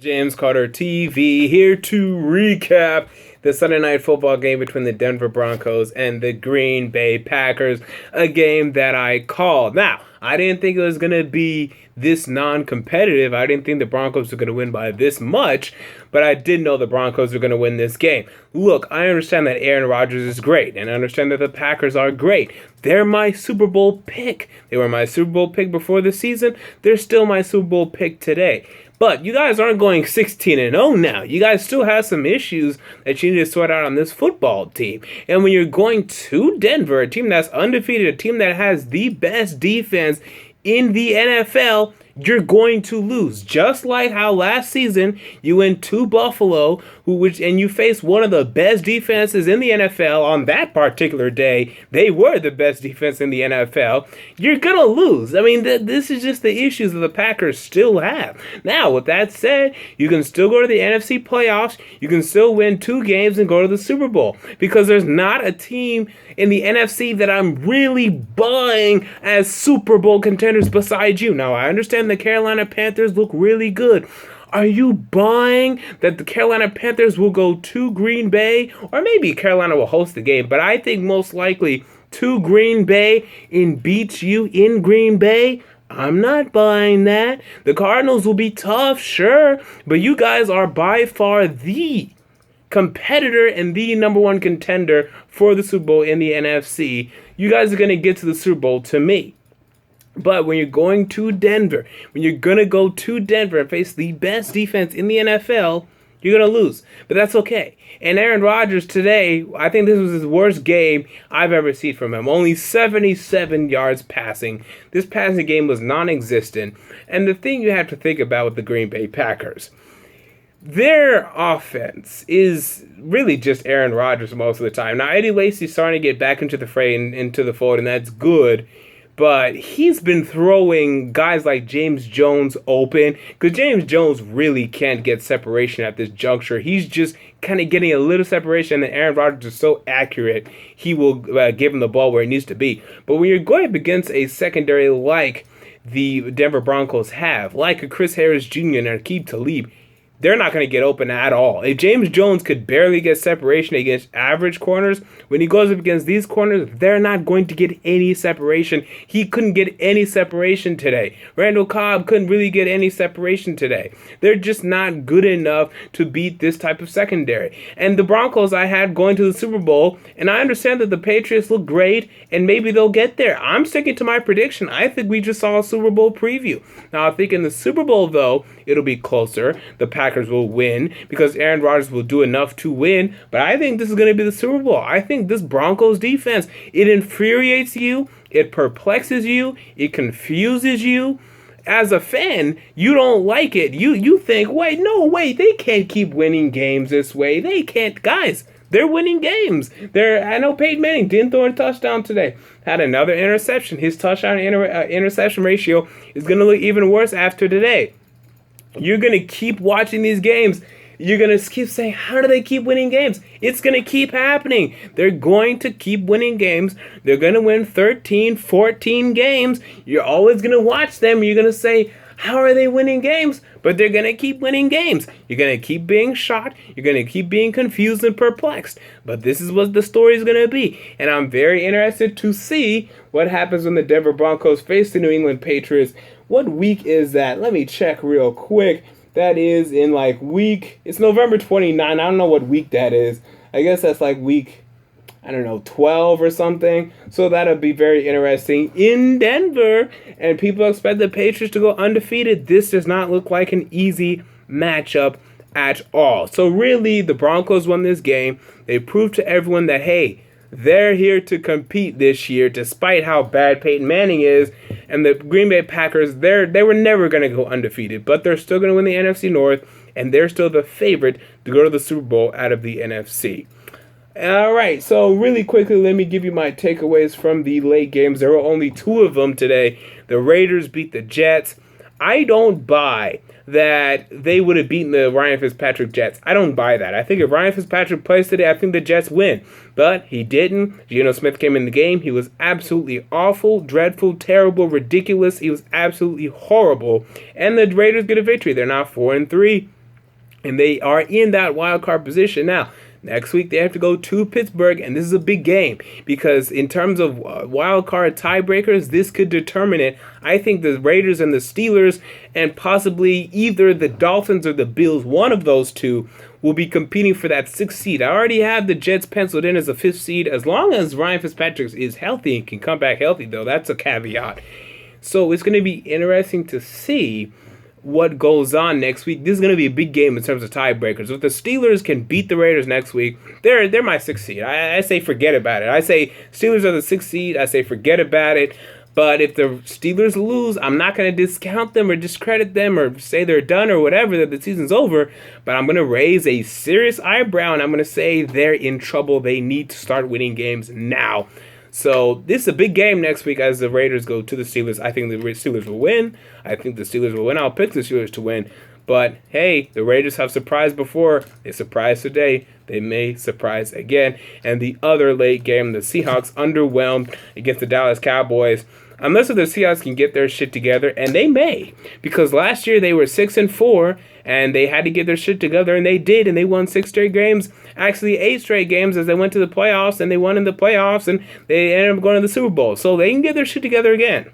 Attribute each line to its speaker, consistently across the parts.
Speaker 1: James Carter TV here to recap the Sunday night football game between the Denver Broncos and the Green Bay Packers, a game that I called. Now, I didn't think it was going to be this non-competitive. I didn't think the Broncos were going to win by this much, but I did know the Broncos were going to win this game. Look, I understand that Aaron Rodgers is great, and I understand that the Packers are great. They're my Super Bowl pick. They were my Super Bowl pick before the season. They're still my Super Bowl pick today. But you guys aren't going 16-0 now. You guys still have some issues that you need to sort out on this football team. And when you're going to Denver, a team that's undefeated, a team that has the best defense in the NFL, you're going to lose. Just like how last season you went to Buffalo, and you faced one of the best defenses in the NFL on that particular day. They were the best defense in the NFL. You're going to lose. I mean, this is just the issues that the Packers still have. Now, with that said, you can still go to the NFC playoffs. You can still win 2 games and go to the Super Bowl, because there's not a team in the NFC that I'm really buying as Super Bowl contenders besides you. Now, I understand the Carolina Panthers look really good. Are you buying that the Carolina Panthers will go to Green Bay? Or maybe Carolina will host the game, but I think most likely to Green Bay and beat you in Green Bay? I'm not buying that. The Cardinals will be tough, sure, but you guys are by far the competitor and the number one contender for the Super Bowl in the NFC. You guys are going to get to the Super Bowl to me. But when you're going to Denver, when you're going to go to Denver and face the best defense in the NFL, you're going to lose. But that's okay. And Aaron Rodgers today, I think this was his worst game I've ever seen from him. Only 77 yards passing. This passing game was non-existent. And the thing you have to think about with the Green Bay Packers, their offense is really just Aaron Rodgers most of the time. Now, Eddie Lacy's starting to get back into the fray and into the fold, and that's good. But he's been throwing guys like James Jones open, because James Jones really can't get separation at this juncture. He's just kind of getting a little separation, and Aaron Rodgers is so accurate, he will give him the ball where it needs to be. But when you're going up against a secondary like the Denver Broncos have, like a Chris Harris Jr. and Aqib Talib, they're not going to get open at all. If James Jones could barely get separation against average corners, when he goes up against these corners, they're not going to get any separation. He couldn't get any separation today. Randall Cobb couldn't really get any separation today. They're just not good enough to beat this type of secondary. And the Broncos I had going to the Super Bowl, and I understand that the Patriots look great, and maybe they'll get there. I'm sticking to my prediction. I think we just saw a Super Bowl preview. Now, I think in the Super Bowl, though, it'll be closer. The Packers will win because Aaron Rodgers will do enough to win. But I think this is going to be the Super Bowl. I think this Broncos defense, it infuriates you, it perplexes you, it confuses you. As a fan, you don't like it. You think, wait, they can't keep winning games this way. They can't, guys. They're winning games. I know Peyton Manning didn't throw a touchdown today. Had another interception. His touchdown interception ratio is going to look even worse after today. You're going to keep watching these games. You're going to keep saying, how do they keep winning games? It's going to keep happening. They're going to keep winning games. They're going to win 13, 14 games. You're always going to watch them. You're going to say, how are they winning games? But they're going to keep winning games. You're going to keep being shocked. You're going to keep being confused and perplexed. But this is what the story is going to be. And I'm very interested to see what happens when the Denver Broncos face the New England Patriots. What week is that? Let me check real quick. That is in it's November 29. I don't know what week that is. I guess that's week, 12 or something. So that'll be very interesting in Denver. And people expect the Patriots to go undefeated. This does not look like an easy matchup at all. So really, the Broncos won this game. They proved to everyone that, hey, they're here to compete this year, despite how bad Peyton Manning is. And the Green Bay Packers, they were never going to go undefeated, but they're still going to win the NFC North, and they're still the favorite to go to the Super Bowl out of the NFC. All right, so really quickly, let me give you my takeaways from the late games. There were only 2 of them today. The Raiders beat the Jets. I don't buy that they would have beaten the Ryan Fitzpatrick Jets. I don't buy that. I think if Ryan Fitzpatrick plays today, I think the Jets win. But he didn't. Geno Smith came in the game. He was absolutely awful, dreadful, terrible, ridiculous. He was absolutely horrible. And the Raiders get a victory. They're now 4-3. and they are in that wild card position now. Next week, they have to go to Pittsburgh, and this is a big game because in terms of wild card tiebreakers, this could determine it. I think the Raiders and the Steelers, and possibly either the Dolphins or the Bills, one of those two, will be competing for that 6th seed. I already have the Jets penciled in as a 5th seed, as long as Ryan Fitzpatrick is healthy and can come back healthy, though. That's a caveat. So it's going to be interesting to see what goes on next week. This is going to be a big game in terms of tiebreakers. If the Steelers can beat the Raiders next week, they're my 6th seed. I say forget about it. I say Steelers are the 6th seed. I say forget about it. But if the Steelers lose, I'm not going to discount them or discredit them or say they're done or whatever, that the season's over. But I'm going to raise a serious eyebrow, and I'm going to say they're in trouble. They need to start winning games now. So this is a big game next week as the Raiders go to the Steelers. I think the Steelers will win. I think the Steelers will win. I'll pick the Steelers to win. But, hey, the Raiders have surprised before. They surprised today. They may surprise again. And the other late game, the Seahawks underwhelmed against the Dallas Cowboys. Unless the Seahawks can get their shit together, and they may. Because last year they were 6-4, and they had to get their shit together, and they did, and they won 6 straight games. Actually, 8 straight games as they went to the playoffs, and they won in the playoffs, and they ended up going to the Super Bowl. So they can get their shit together again.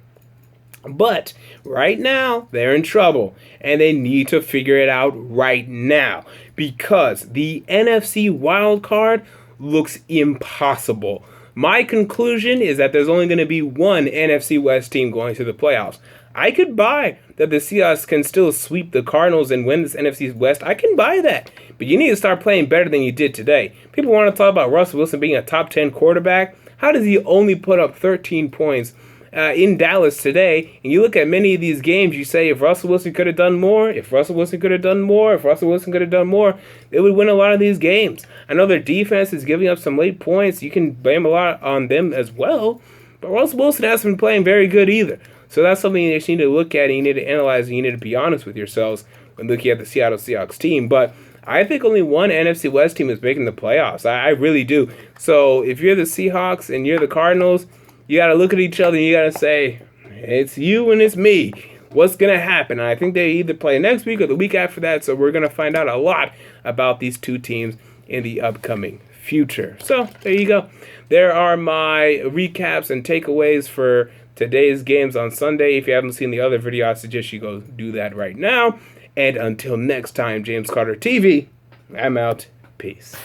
Speaker 1: But right now, they're in trouble, and they need to figure it out right now. Because the NFC wild card looks impossible. My conclusion is that there's only going to be one NFC West team going to the playoffs. I could buy that the Seahawks can still sweep the Cardinals and win this NFC West. I can buy that. But you need to start playing better than you did today. People want to talk about Russell Wilson being a top 10 quarterback. How does he only put up 13 points in Dallas today? And you look at many of these games, you say if Russell Wilson could have done more, if Russell Wilson could have done more, if Russell Wilson could have done more, they would win a lot of these games. I know their defense is giving up some late points. You can blame a lot on them as well. But Russell Wilson hasn't been playing very good either. So that's something you just need to look at, and you need to analyze, and you need to be honest with yourselves when looking at the Seattle Seahawks team. But I think only one NFC West team is making the playoffs. I really do. So if you're the Seahawks and you're the Cardinals, you got to look at each other and you got to say, it's you and it's me. What's going to happen? And I think they either play next week or the week after that. So we're going to find out a lot about these two teams in the upcoming future. So there you go. There are my recaps and takeaways for today's games on Sunday. If you haven't seen the other video, I suggest you go do that right now. And until next time, James Carter TV, I'm out. Peace.